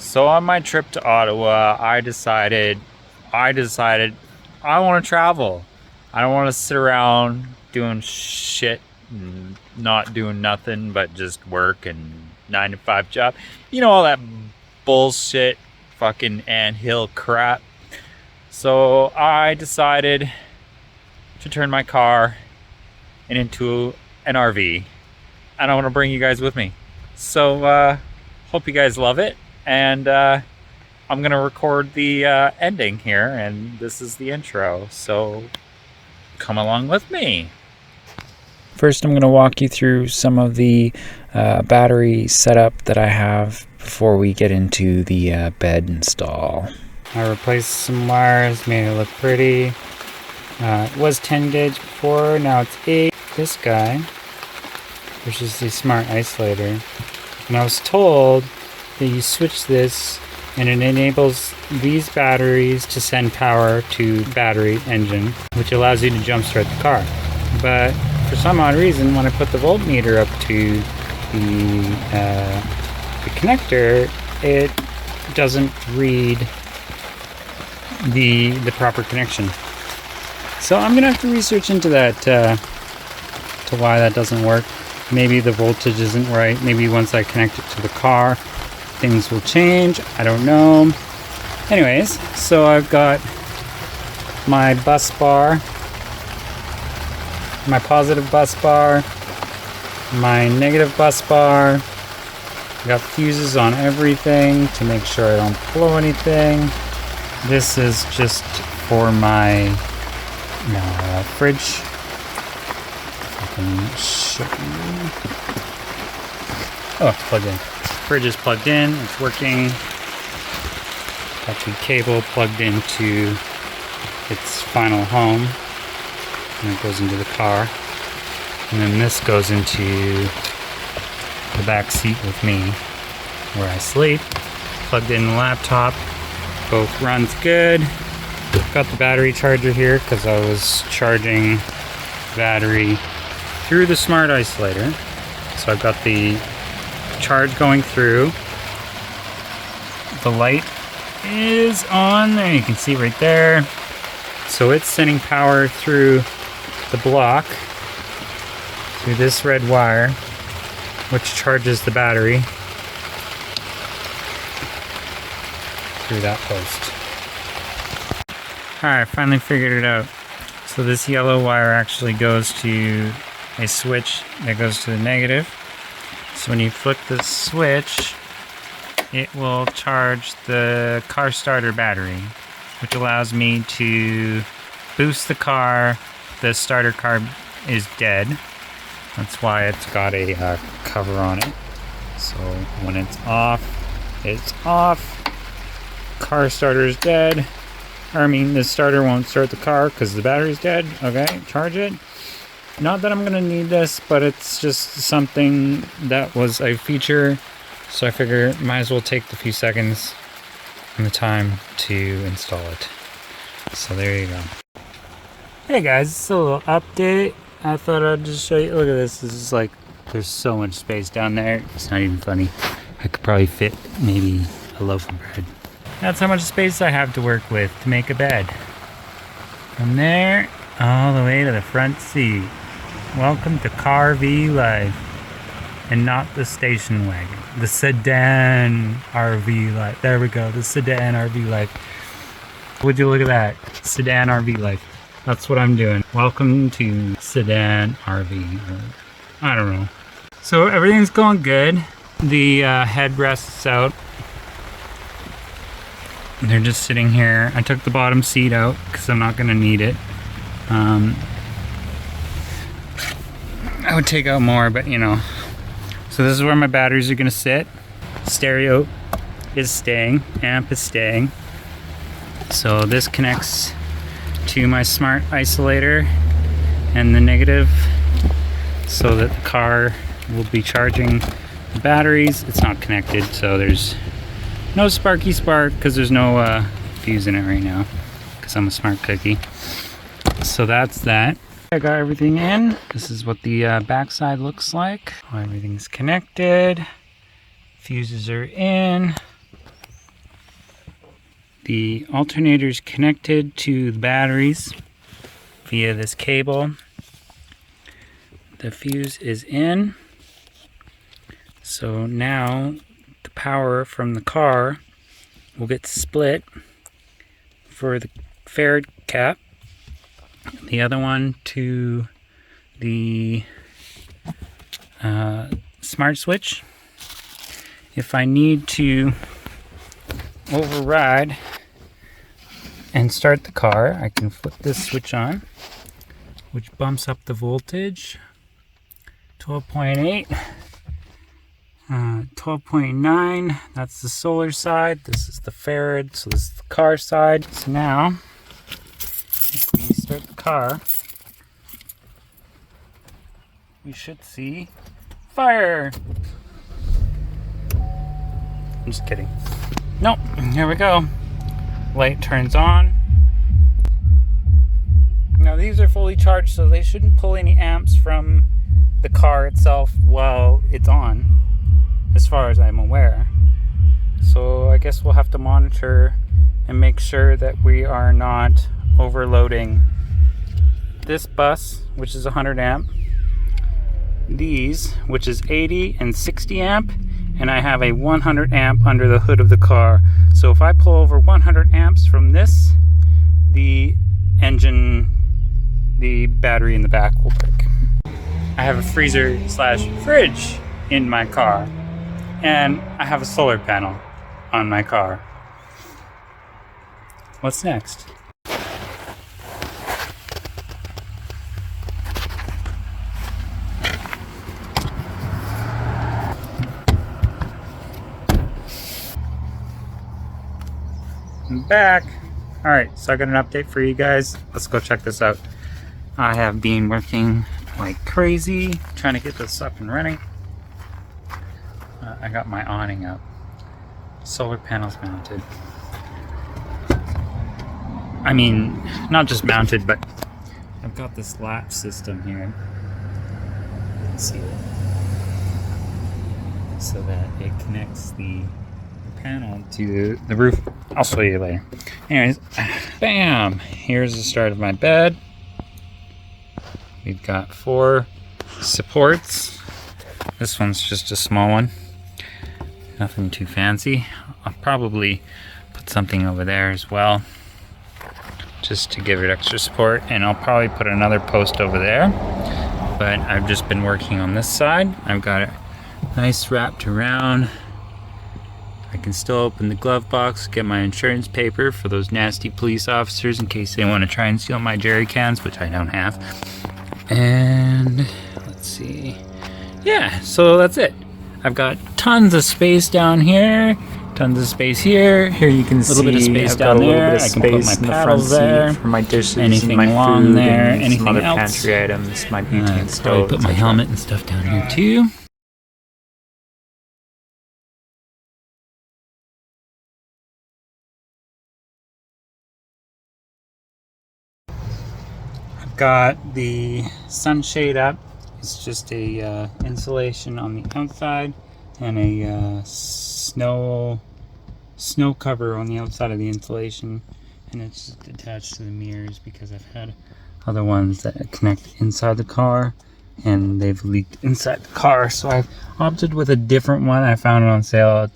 So on my trip to Ottawa, I decided I want to travel. I don't want to sit around doing shit and not doing nothing but just work and 9 to 5 job. You know, all that bullshit fucking anthill crap. So I decided to turn my car into an RV, and I want to bring you guys with me. So hope you guys love it, and I'm gonna record the ending here, and this is the intro, so come along with me. First, I'm going to walk you through some of the battery setup that I have before we get into the bed install. I replaced some wires, made it look pretty. It was 10 gauge before, now it's 8. This guy, which is the smart isolator, and I was told that you switch this and it enables these batteries to send power to battery engine, which allows you to jumpstart the car. But for some odd reason, when I put the voltmeter up to the connector, it doesn't read the proper connection. So I'm gonna have to research into that to why that doesn't work. Maybe the voltage isn't right. Maybe once I connect it to the car, things will change. I don't know. Anyways, so I've got my bus bar, my positive bus bar, my negative bus bar. I got fuses on everything to make sure I don't blow anything. This is just for my fridge. I can show you. Oh, it's plugged in. Fridge is plugged in. It's working. Got the cable plugged into its final home. And it goes into the car. And then this goes into the back seat with me where I sleep. Plugged in the laptop. Both runs good. Got the battery charger here because I was charging battery through the smart isolator. So I've got the charge going through. The light is on there. You can see right there. So it's sending power through the block, through this red wire, which charges the battery through that post. Alright, finally figured it out. So this yellow wire actually goes to a switch that goes to the negative. So when you flick the switch, it will charge the car starter battery, which allows me to boost the car. The starter car is dead. That's why it's got a cover on it. So when it's off, it's off. Car starter is dead. I mean, the starter won't start the car because the battery's dead. Okay, charge it. Not that I'm going to need this, but it's just something that was a feature. So I figure might as well take the few seconds and the time to install it. So there you go. Hey guys, it's a little update. I thought I'd just show you. Look at this. This is like, there's so much space down there. It's not even funny. I could probably fit maybe a loaf of bread. That's how much space I have to work with to make a bed. From there, all the way to the front seat. Welcome to Car-V life. And not the station wagon. The sedan RV life. There we go, the sedan RV life. Would you look at that? Sedan RV life. That's what I'm doing. Welcome to Sedan RV. I don't know. So everything's going good. The headrests out. They're just sitting here. I took the bottom seat out because I'm not going to need it. I would take out more, but you know. So this is where my batteries are going to sit. Stereo is staying. Amp is staying. So this connects to my smart isolator and the negative so that the car will be charging the batteries. It's not connected, so there's no sparky spark because there's no fuse in it right now because I'm a smart cookie. So that's that. I got everything in. This is what the backside looks like. Everything's connected. Fuses are in. The alternator is connected to the batteries via this cable. The fuse is in. So now the power from the car will get split for the Farad cap. The other one to the smart switch. If I need to override and start the car, I can flip this switch on, which bumps up the voltage. 12.8, 12.9, that's the solar side. This is the Farad, so this is the car side. So now, if we start the car, we should see fire. I'm just kidding. Nope, here we go. Light turns on. Now these are fully charged, so they shouldn't pull any amps from the car itself while it's on, as far as I'm aware. So I guess we'll have to monitor and make sure that we are not overloading this bus, which is 100 amp, these, which is 80 and 60 amp, and I have a 100 amp under the hood of the car. So if I pull over 100 amps from this, the engine, the battery in the back will break. I have a freezer slash fridge in my car, and I have a solar panel on my car. What's next? I'm back. Alright, so I got an update for you guys. Let's go check this out. I have been working like crazy trying to get this up and running. I got my awning up. Solar panels mounted. I mean, not just mounted, but I've got this latch system here. You can see it. So that it connects the panel to the roof. I'll show you later. Anyways, bam! Here's the start of my bed. We've got 4 supports. This one's just a small one. Nothing too fancy. I'll probably put something over there as well, just to give it extra support. And I'll probably put another post over there. But I've just been working on this side. I've got it nice wrapped around. I can still open the glove box, get my insurance paper for those nasty police officers in case they want to try and steal my jerry cans, which I don't have. And let's see. Yeah, so that's it. I've got tons of space down here, tons of space here. Here you can see a little bit of space down there. I can put my paddles there, for my dishes, anything my along food, there, and anything some other else. pantry items, my butane stove. Probably put my helmet and stuff down here too. Got the sunshade up. It's just a insulation on the outside and a snow cover on the outside of the insulation, and it's just attached to the mirrors because I've had other ones that connect inside the car and they've leaked inside the car, so I've opted with a different one. I found it on sale at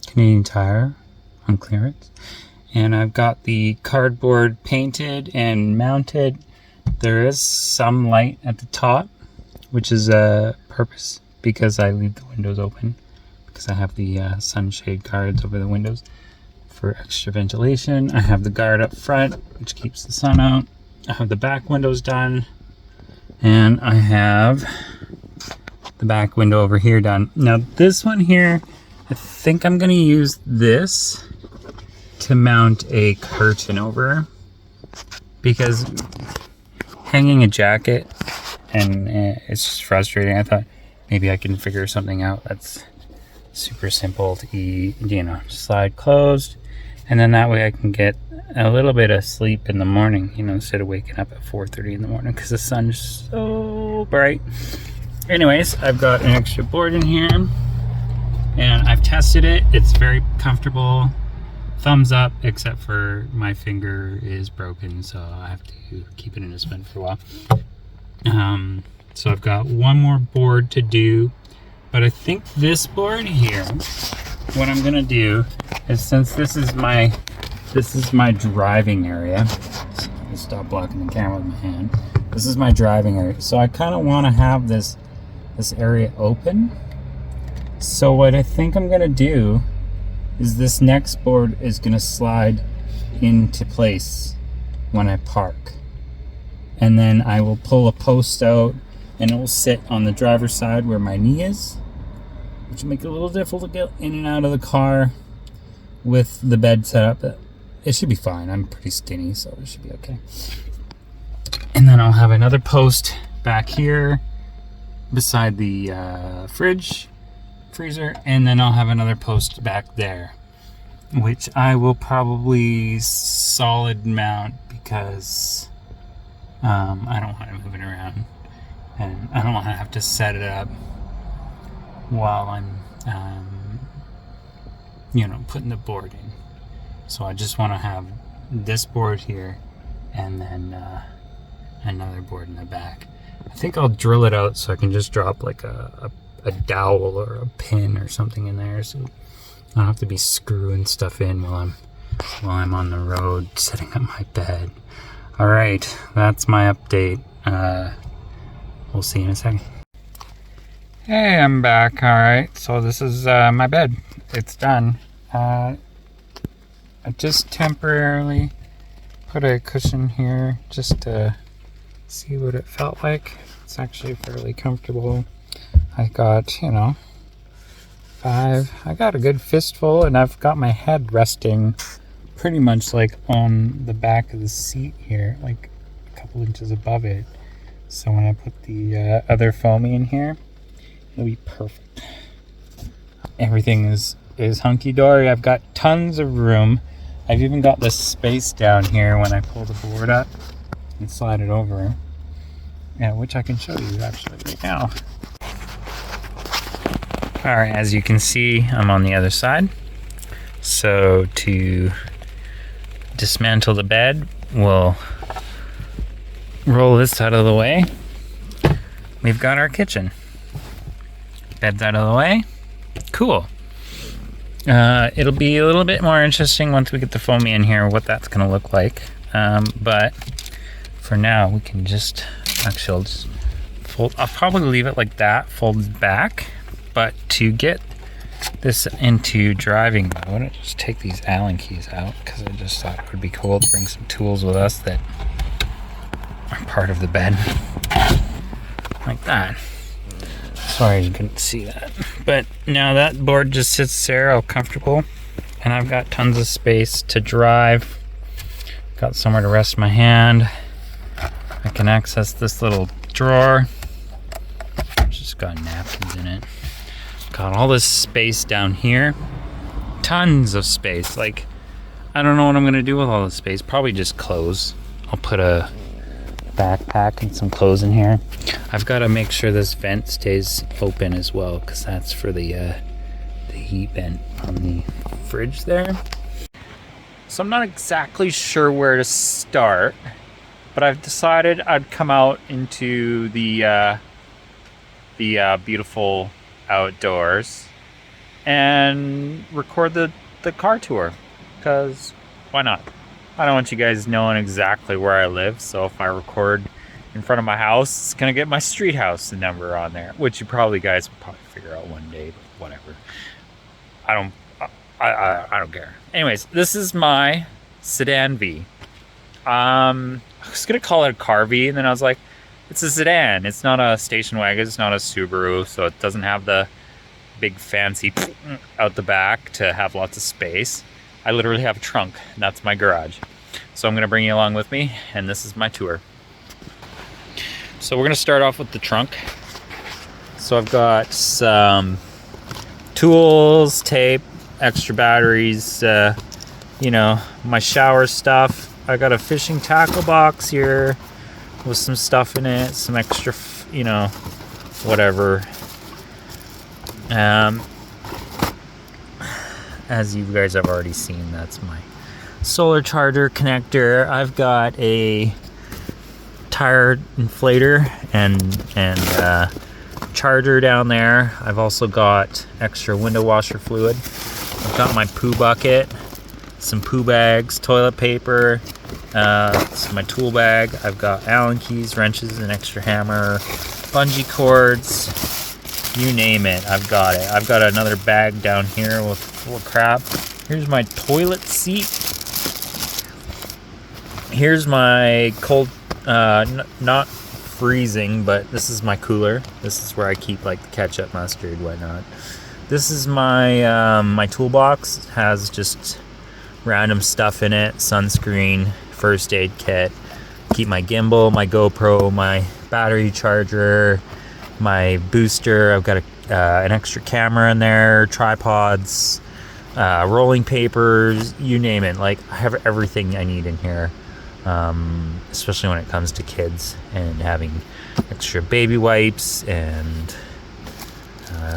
Canadian Tire on clearance, and I've got the cardboard painted and mounted. There is some light at the top, which is a purpose because I leave the windows open because I have the sunshade guards over the windows for extra ventilation. I have the guard up front, which keeps the sun out. I have the back windows done, and I have the back window over here done. Now this one here, I think I'm going to use this to mount a curtain over, because hanging a jacket and it's just frustrating. I thought maybe I can figure something out that's super simple to, slide closed, and then that way I can get a little bit of sleep in the morning, instead of waking up at 4:30 in the morning because the sun's so bright. Anyways, I've got an extra board in here and I've tested it. It's very comfortable thumbs up, except for my finger is broken, so I have to keep it in a spin for a while. So I've got one more board to do, but I think this board here, what I'm gonna do is, since this is my driving area, so let me stop blocking the camera with my hand. This is my driving area, so I kind of want to have this area open. So what I think I'm gonna do is this next board is gonna slide into place when I park, and then I will pull a post out and it will sit on the driver's side where my knee is, which will make it a little difficult to get in and out of the car with the bed set up. But it should be fine. I'm pretty skinny, so it should be okay. And then I'll have another post back here beside the freezer, and then I'll have another post back there, which I will probably solid mount because I don't want to move it around, and I don't want to have to set it up while I'm putting the board in. So I just want to have this board here and then another board in the back. I think I'll drill it out so I can just drop like a dowel or a pin or something in there, so I don't have to be screwing stuff in while I'm on the road setting up my bed. All right, that's my update. We'll see you in a second. Hey, I'm back. All right, so this is my bed. It's done. I just temporarily put a cushion here just to see what it felt like. It's actually fairly comfortable. I got, I got a good fistful, and I've got my head resting pretty much like on the back of the seat here, like a couple inches above it. So when I put the other foamy in here, it'll be perfect. Everything is hunky-dory. I've got tons of room. I've even got this space down here when I pull the board up and slide it over, which I can show you actually right now. All right, as you can see, I'm on the other side. So to dismantle the bed, we'll roll this out of the way. We've got our kitchen. Bed's out of the way. Cool. It'll be a little bit more interesting once we get the foamy in here, what that's gonna look like. But for now, we can just, actually I'll just fold, I'll probably leave it like that, folded back. But to get this into driving mode, I'll just take these Allen keys out because I just thought it would be cool to bring some tools with us that are part of the bed. Like that. Sorry you couldn't see that. But now that board just sits there all comfortable, and I've got tons of space to drive. Got somewhere to rest my hand. I can access this little drawer. It's just got napkins in it. Got all this space down here. Tons of space. Like, I don't know what I'm gonna do with all this space. Probably just clothes. I'll put a backpack and some clothes in here. I've got to make sure this vent stays open as well, because that's for the heat vent on the fridge there. So I'm not exactly sure where to start, but I've decided I'd come out into the beautiful outdoors and record the car tour, because why not? I don't want you guys knowing exactly where I live, so if I record in front of my house, it's gonna get my street house number on there, which you probably guys will probably figure out one day, but whatever. I don't care. Anyways, this is my SedanV. I was gonna call it a car V, and then I was like, it's a sedan. It's not a station wagon. It's not a Subaru, so it doesn't have the big fancy out the back to have lots of space. I literally have a trunk, and that's my garage. So I'm gonna bring you along with me, and this is my tour. So we're gonna start off with the trunk. So I've got some tools, tape, extra batteries, my shower stuff. I got a fishing tackle box here with some stuff in it, some extra, as you guys have already seen, that's my solar charger connector. I've got a tire inflator and charger down there. I've also got extra window washer fluid. I've got my poo bucket, some poo bags, toilet paper, it's my tool bag. I've got Allen keys, wrenches, an extra hammer, bungee cords, you name it, I've got it. I've got another bag down here with full of crap. Here's my toilet seat. Here's my cold, not freezing, but this is my cooler. This is where I keep like the ketchup, mustard, whatnot. This is my my toolbox. It has just random stuff in it, sunscreen, first aid kit, keep my gimbal, my GoPro, my battery charger, my booster. I've got an extra camera in there, tripods, rolling papers, you name it. Like, I have everything I need in here, especially when it comes to kids, and having extra baby wipes and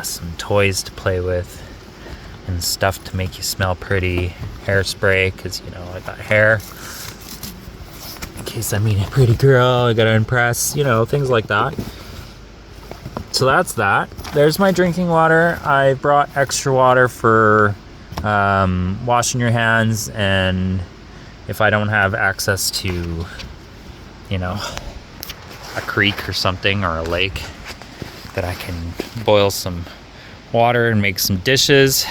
some toys to play with and stuff to make you smell pretty, hairspray, because you know I got hair in case I meet a pretty girl, I gotta impress, you know, things like that. So that's that. There's my drinking water. I brought extra water for washing your hands, and if I don't have access to, you know, a creek or something, or a lake, that I can boil some water and make some dishes.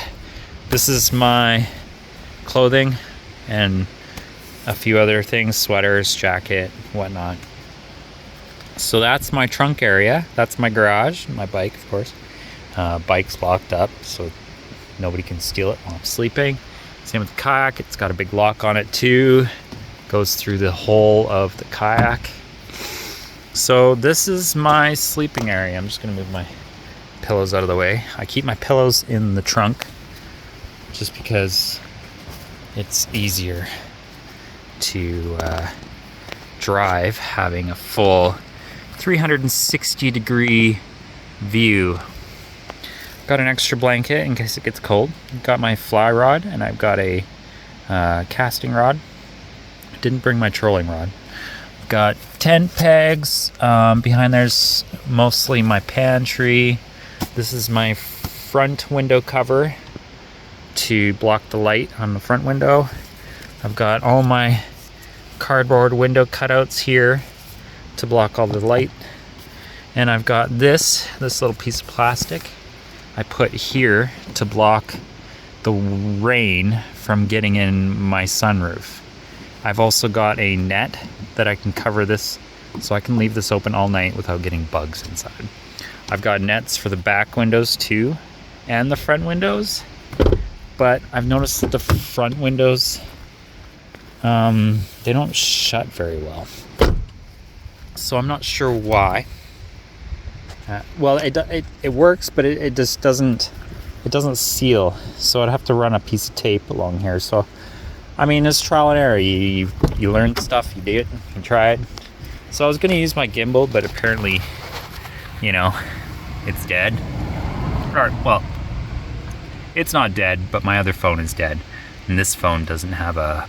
This is my clothing and a few other things, sweaters, jacket, whatnot. So that's my trunk area. That's my garage, my bike, of course. Bike's locked up, so nobody can steal it while I'm sleeping. Same with the kayak. It's got a big lock on it too. Goes through the whole of the kayak. So this is my sleeping area. I'm just gonna move my pillows out of the way. I keep my pillows in the trunk just because it's easier to drive having a full 360 degree view. Got an extra blanket in case it gets cold. Got my fly rod, and I've got a casting rod. Didn't bring my trolling rod. Got tent pegs. Behind there's mostly my pantry. This is my front window cover to block the light on the front window. I've got all my cardboard window cutouts here to block all the light. And I've got this little piece of plastic I put here to block the rain from getting in my sunroof. I've also got a net that I can cover this, so I can leave this open all night without getting bugs inside. I've got nets for the back windows too, and the front windows, but I've noticed that the front windows, they don't shut very well. So I'm not sure why. Well, it works, but it just doesn't seal. So I'd have to run a piece of tape along here. So, I mean, it's trial and error. You learn stuff, you do it, you try it. So I was gonna use my gimbal, but apparently, you know, it's dead. Or, well, it's not dead, but my other phone is dead, and this phone doesn't have a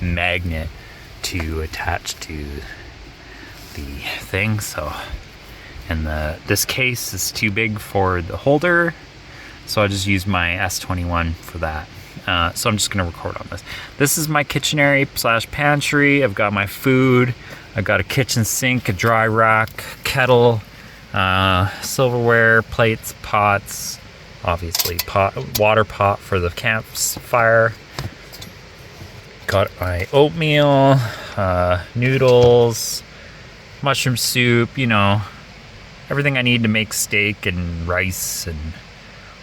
magnet to attach to the thing. So, and this case is too big for the holder, so I just use my S21 for that. So I'm just gonna record on this. This is my Kitchenairy /pantry. I've got my food. I've got a kitchen sink, a dry rack, kettle, silverware, plates, pots, obviously water pot for the campfire. Got my oatmeal, noodles, mushroom soup, you know, everything I need to make steak and rice and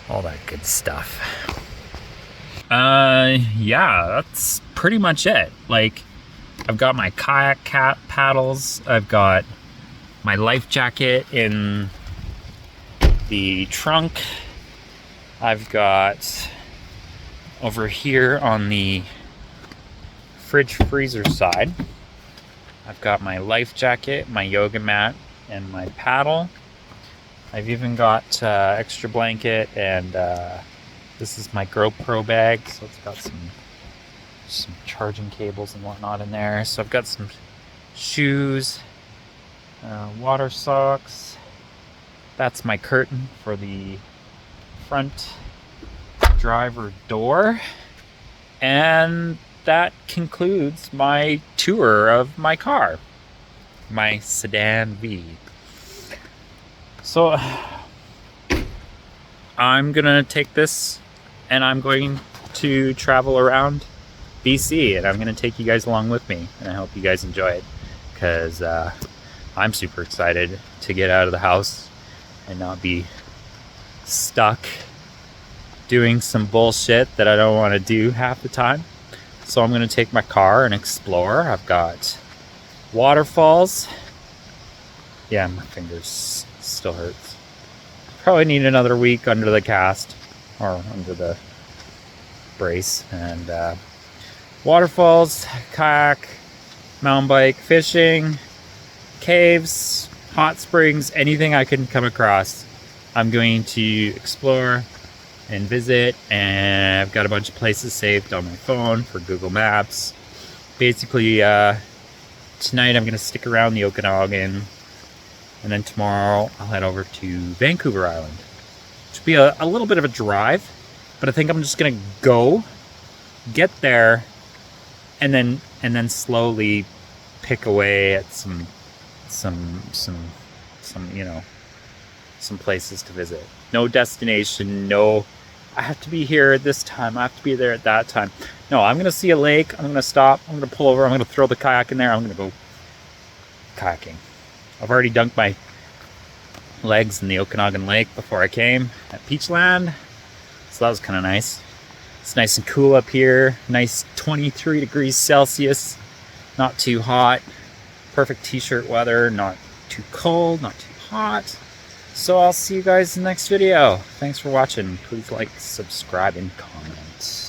all that good stuff. Yeah, that's pretty much it. Like, I've got my kayak paddles. I've got my life jacket in the trunk. I've got over here on the fridge freezer side, I've got my life jacket, my yoga mat, and my paddle. I've even got extra blanket and This is my GoPro bag, so it's got some charging cables and whatnot in there. So I've got some shoes, water socks. That's my curtain for the front driver door. And that concludes my tour of my car, my SedanV. So I'm gonna take this and I'm going to travel around BC, and I'm gonna take you guys along with me, and I hope you guys enjoy it, because I'm super excited to get out of the house and not be stuck doing some bullshit that I don't want to do half the time. So I'm gonna take my car and explore. I've got waterfalls. Yeah, my fingers still hurts. Probably need another week under the cast, or under the brace. And waterfalls, kayak, mountain bike, fishing, caves, hot springs, anything I can come across, I'm going to explore and visit. And I've got a bunch of places saved on my phone for Google Maps. Basically, tonight I'm going to stick around the Okanagan, and then tomorrow I'll head over to Vancouver Island, which will be a little bit of a drive, but I think I'm just going to go, get there, and then slowly pick away at some you know, some places to visit. No destination, no I have to be here at this time, I have to be there at that time. No, I'm gonna see a lake, I'm gonna stop, I'm gonna pull over, I'm gonna throw the kayak in there, I'm gonna go kayaking. I've already dunked my legs in the Okanagan Lake before I came at Peachland, so that was kind of nice. It's nice and cool up here, nice 23 degrees Celsius, not too hot, perfect t-shirt weather, not too cold, not too hot. So I'll see you guys in the next video. Thanks for watching. Please like, subscribe, and comment.